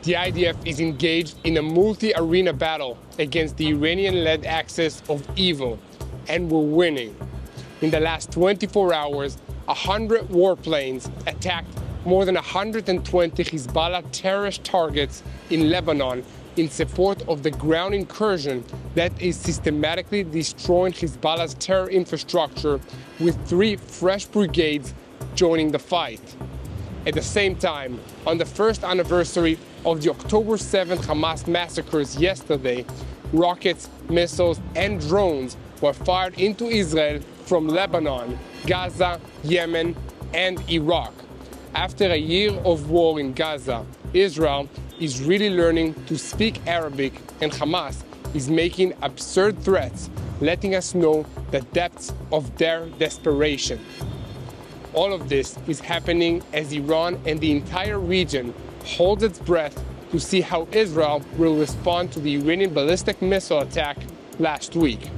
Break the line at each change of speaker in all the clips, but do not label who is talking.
The IDF is engaged in a multi-arena battle against the Iranian-led axis of evil, and we're winning. In the last 24 hours, 100 warplanes attacked more than 120 Hezbollah terrorist targets in Lebanon in support of the ground incursion that is systematically destroying Hezbollah's terror infrastructure, with 3 fresh brigades joining the fight. At the same time, on the first anniversary of the October 7th Hamas massacres yesterday, rockets, missiles, and drones were fired into Israel from Lebanon, Gaza, Yemen, and Iraq. After a year of war in Gaza, Israel is really learning to speak Arabic, and Hamas is making absurd threats, letting us know the depths of their desperation. All of this is happening as Iran and the entire region holds its breath to see how Israel will respond to the Iranian ballistic missile attack last week.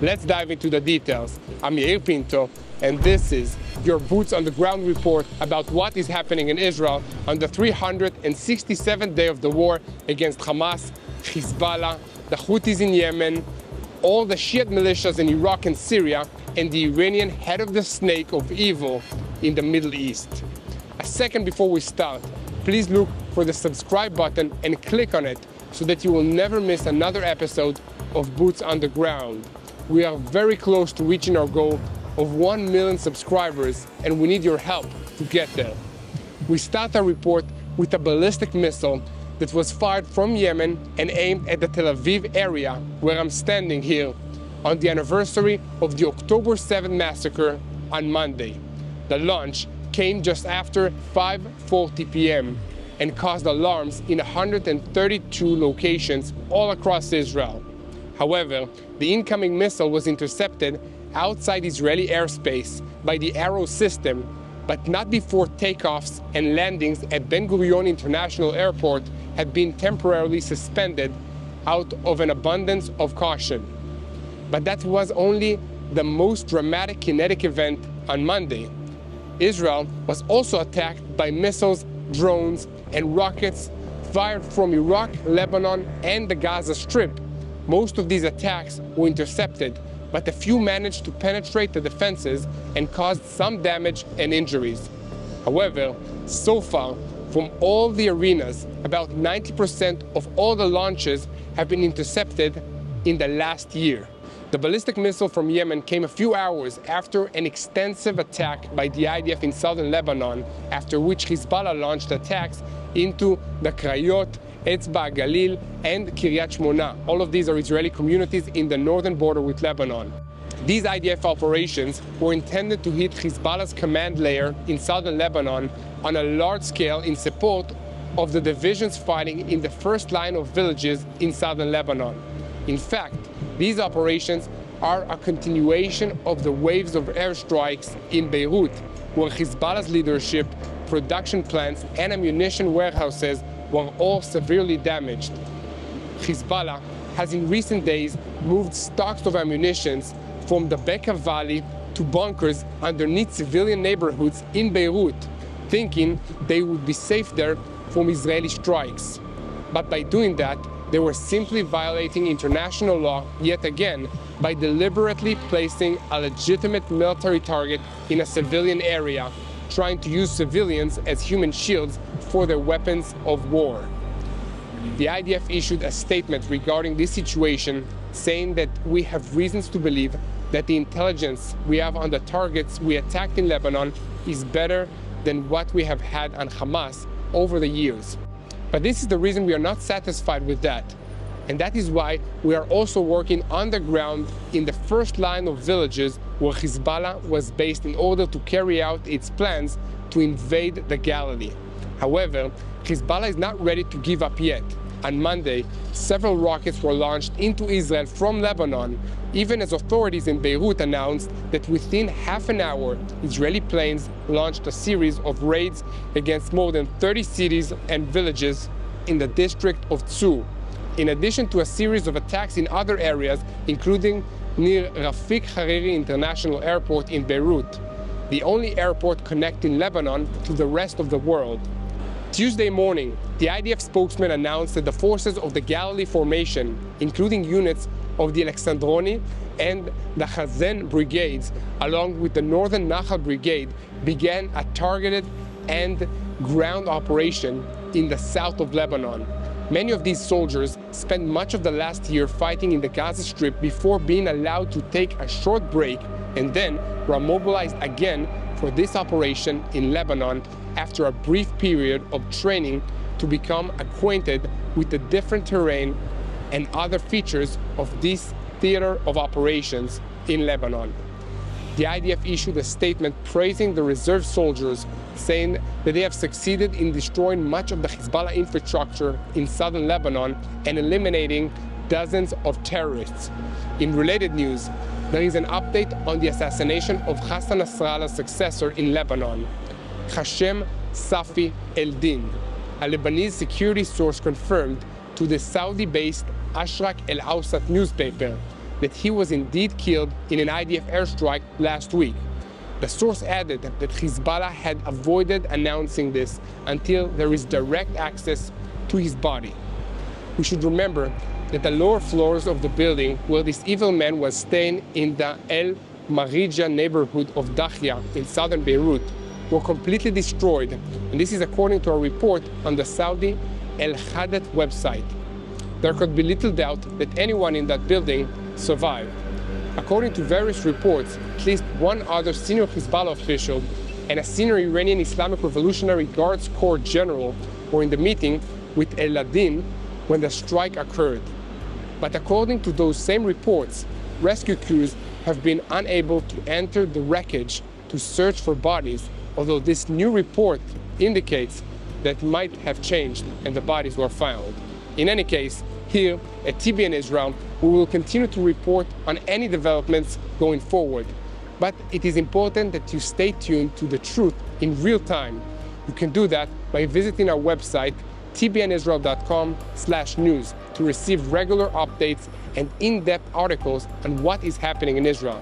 Let's dive into the details. I'm Yair Pinto, and this is your Boots on the Ground report about what is happening in Israel on the 367th day of the war against Hamas, Hezbollah, the Houthis in Yemen, all the Shiite militias in Iraq and Syria, and the Iranian head of the snake of evil in the Middle East. A second before we start, please look for the subscribe button and click on it so that you will never miss another episode of Boots on the Ground. We are very close to reaching our goal of 1 million subscribers, and we need your help to get there. We start our report with a ballistic missile that was fired from Yemen and aimed at the Tel Aviv area where I'm standing here on the anniversary of the October 7th massacre on Monday. The launch came just after 5:40 p.m. and caused alarms in 132 locations all across Israel. However, the incoming missile was intercepted outside Israeli airspace by the Arrow system, but not before takeoffs and landings at Ben Gurion International Airport had been temporarily suspended out of an abundance of caution. But that was only the most dramatic kinetic event on Monday. Israel was also attacked by missiles, drones, and rockets fired from Iraq, Lebanon, and the Gaza Strip. Most of these attacks were intercepted, but a few managed to penetrate the defenses and caused some damage and injuries. However, so far, from all the arenas, about 90% of all the launches have been intercepted in the last year. The ballistic missile from Yemen came a few hours after an extensive attack by the IDF in southern Lebanon, after which Hezbollah launched attacks into the Krayot, Etzba Galil, and Kiryat Shmona. All of these are Israeli communities in the northern border with Lebanon. These IDF operations were intended to hit Hezbollah's command layer in southern Lebanon on a large scale in support of the divisions fighting in the first line of villages in southern Lebanon. In fact, these operations are a continuation of the waves of airstrikes in Beirut, where Hezbollah's leadership, production plants, and ammunition warehouses were all severely damaged. Hezbollah has in recent days moved stocks of ammunition from the Bekaa Valley to bunkers underneath civilian neighborhoods in Beirut, thinking they would be safe there from Israeli strikes. But by doing that, they were simply violating international law yet again by deliberately placing a legitimate military target in a civilian area, trying to use civilians as human shields for their weapons of war. The IDF issued a statement regarding this situation, saying that we have reasons to believe that the intelligence we have on the targets we attacked in Lebanon is better than what we have had on Hamas over the years. But this is the reason we are not satisfied with that. And that is why we are also working on the ground in the first line of villages where Hezbollah was based in order to carry out its plans to invade the Galilee. However, Hezbollah is not ready to give up yet. On Monday, several rockets were launched into Israel from Lebanon, even as authorities in Beirut announced that within half an hour, Israeli planes launched a series of raids against more than 30 cities and villages in the district of Tzur, in addition to a series of attacks in other areas, including near Rafik Hariri International Airport in Beirut, the only airport connecting Lebanon to the rest of the world. Tuesday morning, the IDF spokesman announced that the forces of the Galilee Formation, including units of the Alexandroni and the Chazen brigades, along with the Northern Nahal Brigade, began a targeted and ground operation in the south of Lebanon. Many of these soldiers spent much of the last year fighting in the Gaza Strip before being allowed to take a short break, and then were mobilized again for this operation in Lebanon after a brief period of training to become acquainted with the different terrain and other features of this theater of operations in Lebanon. The IDF issued a statement praising the reserve soldiers, saying that they have succeeded in destroying much of the Hezbollah infrastructure in southern Lebanon and eliminating dozens of terrorists. In related news, there is an update on the assassination of Hassan Nasrallah's successor in Lebanon, Hashem Safi el-Din. A Lebanese security source confirmed to the Saudi-based Ashraq el-Awsat newspaper that he was indeed killed in an IDF airstrike last week. The source added that Hezbollah had avoided announcing this until there is direct access to his body. We should remember that the lower floors of the building where this evil man was staying in the El Marija neighborhood of Dahya in southern Beirut were completely destroyed, and this is according to a report on the Saudi El Hadat website. There could be little doubt that anyone in that building survived. According to various reports, at least one other senior Hezbollah official and a senior Iranian Islamic Revolutionary Guards Corps general were in the meeting with El-Adin when the strike occurred. But according to those same reports, rescue crews have been unable to enter the wreckage to search for bodies, although this new report indicates that might have changed and the bodies were found. In any case, here at TBN Israel, we will continue to report on any developments going forward. But it is important that you stay tuned to the truth in real time. You can do that by visiting our website, tbnisrael.com/news, to receive regular updates and in-depth articles on what is happening in Israel.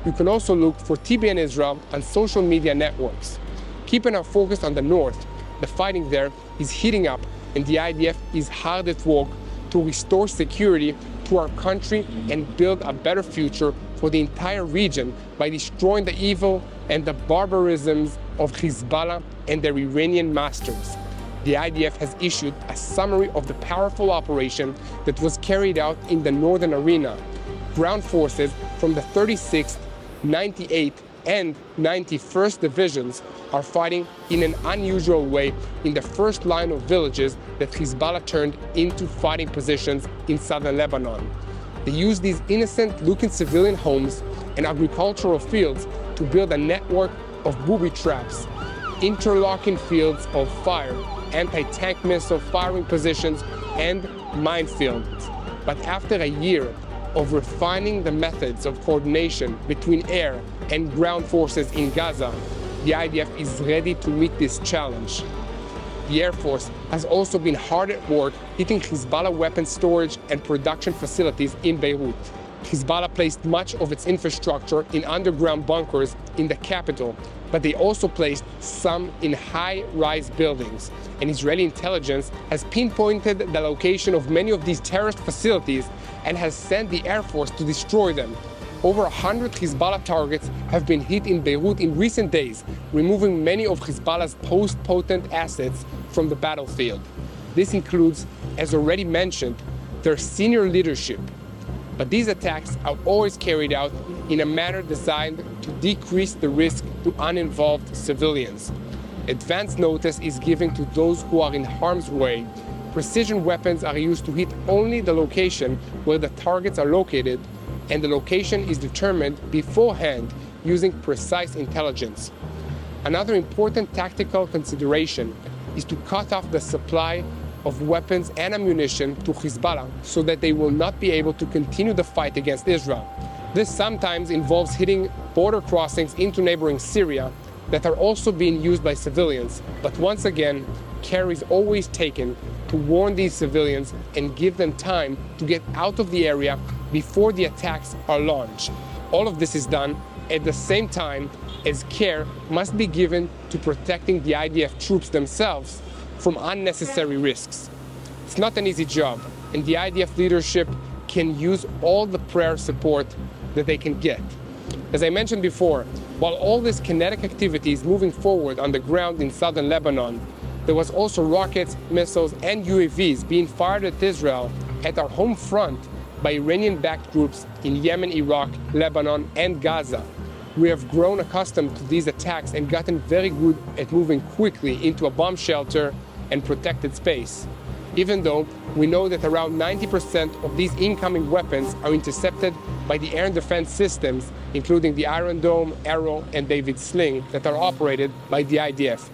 You can also look for TBN Israel on social media networks. Keeping our focus on the north, the fighting there is heating up, and the IDF is hard at work to restore security to our country and build a better future for the entire region by destroying the evil and the barbarisms of Hezbollah and their Iranian masters. The IDF has issued a summary of the powerful operation that was carried out in the northern arena. Ground forces from the 36th, 98th, and 91st Divisions are fighting in an unusual way in the first line of villages that Hezbollah turned into fighting positions in southern Lebanon. They use these innocent-looking civilian homes and agricultural fields to build a network of booby traps, interlocking fields of fire, anti-tank missile firing positions, and minefields. But after a year of refining the methods of coordination between air and ground forces in Gaza, the IDF is ready to meet this challenge. The Air Force has also been hard at work hitting Hezbollah weapons storage and production facilities in Beirut. Hezbollah placed much of its infrastructure in underground bunkers in the capital, but they also placed some in high-rise buildings. And Israeli intelligence has pinpointed the location of many of these terrorist facilities and has sent the Air Force to destroy them. Over 100 Hezbollah targets have been hit in Beirut in recent days, removing many of Hezbollah's potent assets from the battlefield. This includes, as already mentioned, their senior leadership. But these attacks are always carried out in a manner designed to decrease the risk to uninvolved civilians. Advance notice is given to those who are in harm's way. Precision weapons are used to hit only the location where the targets are located, and the location is determined beforehand using precise intelligence. Another important tactical consideration is to cut off the supply of weapons and ammunition to Hezbollah so that they will not be able to continue the fight against Israel. This sometimes involves hitting border crossings into neighboring Syria that are also being used by civilians, but once again, care is always taken to warn these civilians and give them time to get out of the area before the attacks are launched. All of this is done at the same time as care must be given to protecting the IDF troops themselves from unnecessary risks. It's not an easy job, and the IDF leadership can use all the prayer support that they can get. As I mentioned before, while all this kinetic activity is moving forward on the ground in southern Lebanon, there was also rockets, missiles, and UAVs being fired at Israel at our home front by Iranian-backed groups in Yemen, Iraq, Lebanon, and Gaza. We have grown accustomed to these attacks and gotten very good at moving quickly into a bomb shelter and protected space, even though we know that around 90% of these incoming weapons are intercepted by the air defense systems, including the Iron Dome, Arrow, and David Sling that are operated by the IDF.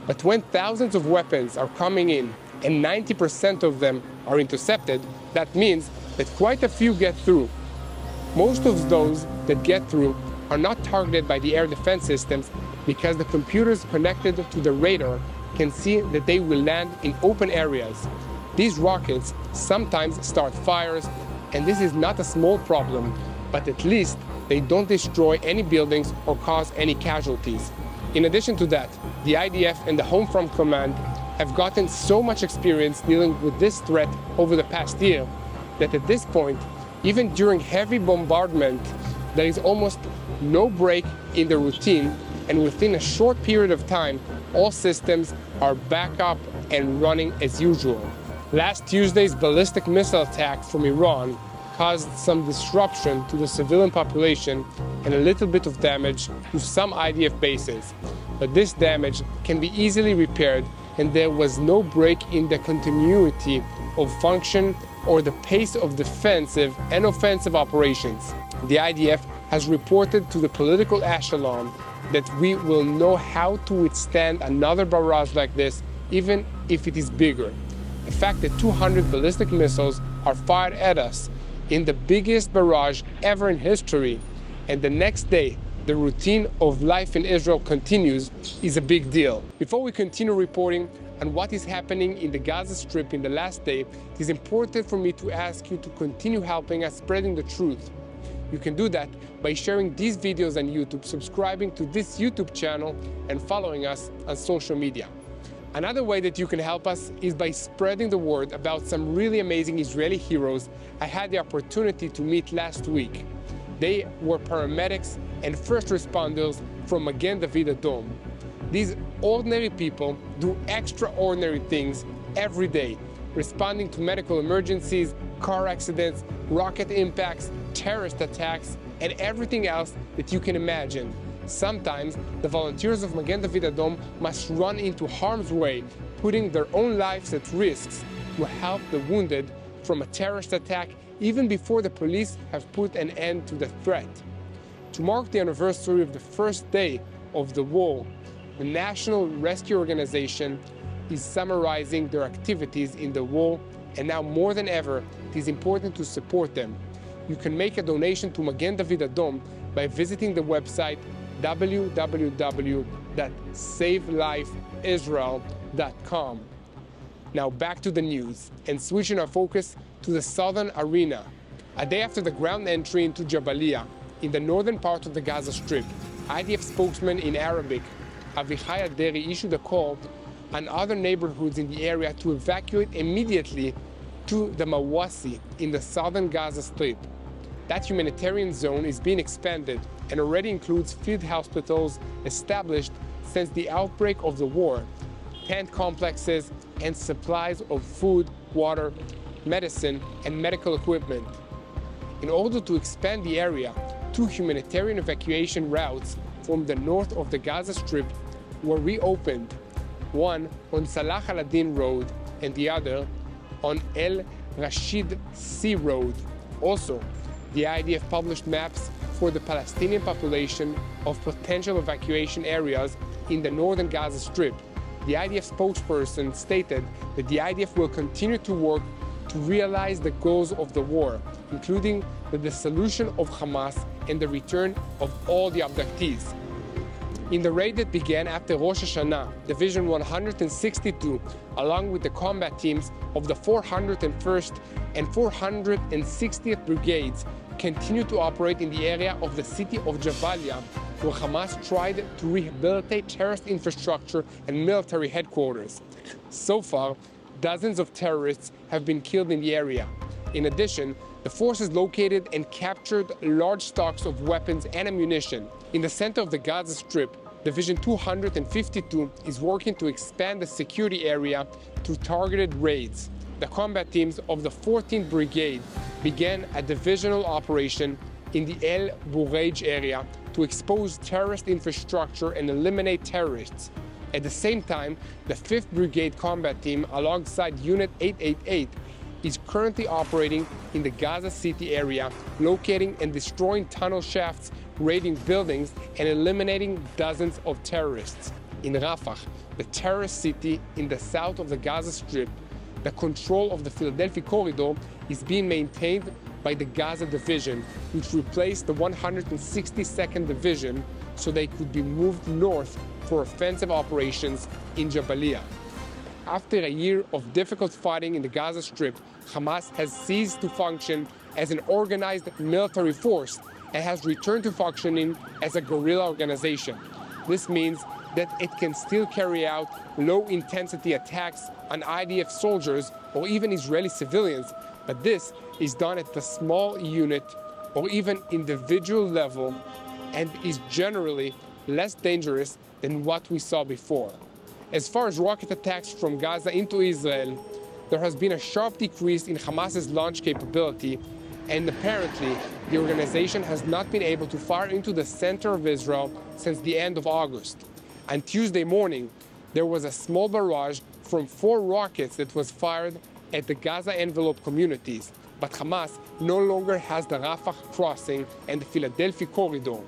But when thousands of weapons are coming in and 90% of them are intercepted, that means that quite a few get through. Most of those that get through are not targeted by the air defense systems because the computers connected to the radar can see that they will land in open areas. These rockets sometimes start fires, and this is not a small problem, but at least they don't destroy any buildings or cause any casualties. In addition to that, the IDF and the Home Front Command have gotten so much experience dealing with this threat over the past year that at this point, even during heavy bombardment, there is almost no break in the routine, and within a short period of time, all systems are back up and running as usual. Last Tuesday's ballistic missile attack from Iran caused some disruption to the civilian population and a little bit of damage to some IDF bases. But this damage can be easily repaired, and there was no break in the continuity of function or the pace of defensive and offensive operations. The IDF has reported to the political echelon that we will know how to withstand another barrage like this, even if it is bigger. The fact that 200 ballistic missiles are fired at us in the biggest barrage ever in history, and the next day the routine of life in Israel continues, is a big deal. Before we continue reporting on what is happening in the Gaza Strip in the last day, it is important for me to ask you to continue helping us spreading the truth. You can do that by sharing these videos on YouTube, subscribing to this YouTube channel, and following us on social media. Another way that you can help us is by spreading the word about some really amazing Israeli heroes I had the opportunity to meet last week. They were paramedics and first responders from Magen David Adom. These ordinary people do extraordinary things every day, responding to medical emergencies, car accidents, rocket impacts, terrorist attacks, and everything else that you can imagine. Sometimes the volunteers of Magen David Adom must run into harm's way, putting their own lives at risk to help the wounded from a terrorist attack even before the police have put an end to the threat. To mark the anniversary of the first day of the war, the National Rescue Organization is summarizing their activities in the war, and now more than ever, it is important to support them. You can make a donation to Magen David Adom by visiting the website www.savelifeisrael.com. Now back to the news, and switching our focus to the southern arena. A day after the ground entry into Jabalia, in the northern part of the Gaza Strip, IDF spokesman in Arabic, Avichai Aderi, issued a call on other neighborhoods in the area to evacuate immediately to the Mawasi in the southern Gaza Strip. That humanitarian zone is being expanded and already includes field hospitals established since the outbreak of the war, tent complexes, and supplies of food, water, medicine, and medical equipment. In order to expand the area, 2 humanitarian evacuation routes from the north of the Gaza Strip were reopened, one on Salah al-Din Road and the other on El Rashid Sea Road. Also, the IDF published maps for the Palestinian population of potential evacuation areas in the northern Gaza Strip. The IDF spokesperson stated that the IDF will continue to work to realize the goals of the war, including the dissolution of Hamas and the return of all the abductees. In the raid that began after Rosh Hashanah, Division 162, along with the combat teams of the 401st and 460th Brigades, continued to operate in the area of the city of Jabalia where Hamas tried to rehabilitate terrorist infrastructure and military headquarters. So far, dozens of terrorists have been killed in the area. In addition, the forces located and captured large stocks of weapons and ammunition. In the center of the Gaza Strip, Division 252 is working to expand the security area through targeted raids. The combat teams of the 14th Brigade began a divisional operation in the El Bureij area to expose terrorist infrastructure and eliminate terrorists. At the same time, the 5th Brigade combat team, alongside Unit 888, is currently operating in the Gaza City area, locating and destroying tunnel shafts, raiding buildings, and eliminating dozens of terrorists. In Rafah, the terrorist city in the south of the Gaza Strip, the control of the Philadelphia corridor is being maintained by the Gaza Division, which replaced the 162nd Division so they could be moved north for offensive operations in Jabalia. After a year of difficult fighting in the Gaza Strip, Hamas has ceased to function as an organized military force and has returned to functioning as a guerrilla organization. This means that it can still carry out low-intensity attacks on IDF soldiers or even Israeli civilians, but this is done at the small unit or even individual level and is generally less dangerous than what we saw before. As far as rocket attacks from Gaza into Israel, there has been a sharp decrease in Hamas's launch capability, and apparently the organization has not been able to fire into the center of Israel since the end of August. On Tuesday morning, there was a small barrage from 4 rockets that was fired at the Gaza envelope communities, but Hamas no longer has the Rafah crossing and the Philadelphia corridor.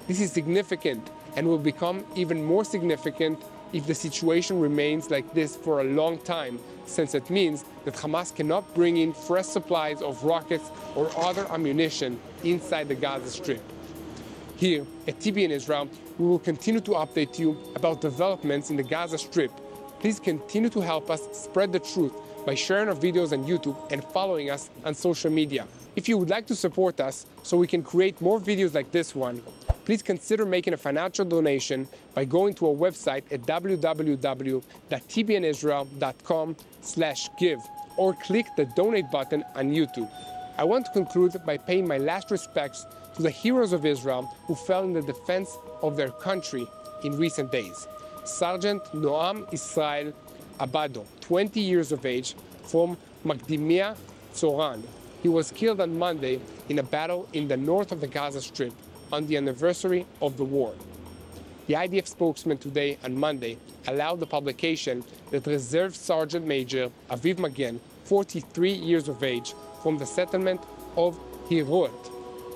This is significant and will become even more significant if the situation remains like this for a long time, since it means that Hamas cannot bring in fresh supplies of rockets or other ammunition inside the Gaza Strip. Here at TBN Israel, we will continue to update you about developments in the Gaza Strip. Please continue to help us spread the truth by sharing our videos on YouTube and following us on social media. If you would like to support us so we can create more videos like this one, please consider making a financial donation by going to our website at www.tbnisrael.com/give or click the donate button on YouTube. I want to conclude by paying my last respects to the heroes of Israel who fell in the defense of their country in recent days. Sergeant Noam Israel Abado, 20 years of age, from Makdimia, Tzoran. He was killed on Monday in a battle in the north of the Gaza Strip on the anniversary of the war. The IDF spokesman today, on Monday, allowed the publication that Reserve Sergeant Major Aviv Magen, 43 years of age, from the settlement of Hirot,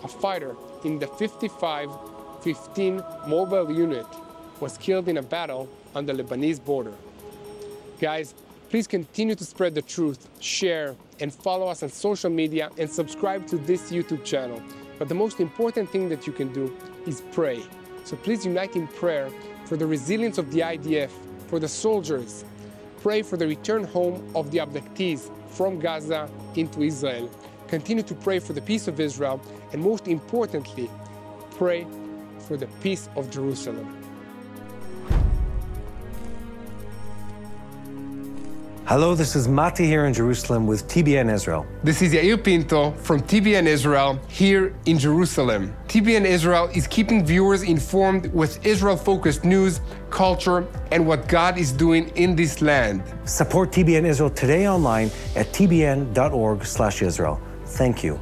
a fighter in the 55-15 mobile unit, was killed in a battle on the Lebanese border. Guys, please continue to spread the truth, share, and follow us on social media and subscribe to this YouTube channel. But the most important thing that you can do is pray. So please unite in prayer for the resilience of the IDF, for the soldiers. Pray for the return home of the abductees from Gaza into Israel. Continue to pray for the peace of Israel, and most importantly, pray for the peace of Jerusalem.
Hello, this is Mati here in Jerusalem with TBN Israel.
This is Yair Pinto from TBN Israel here in Jerusalem. TBN Israel is keeping viewers informed with Israel-focused news, culture, and what God is doing in this land.
Support TBN Israel today online at tbn.org/Israel. Thank you.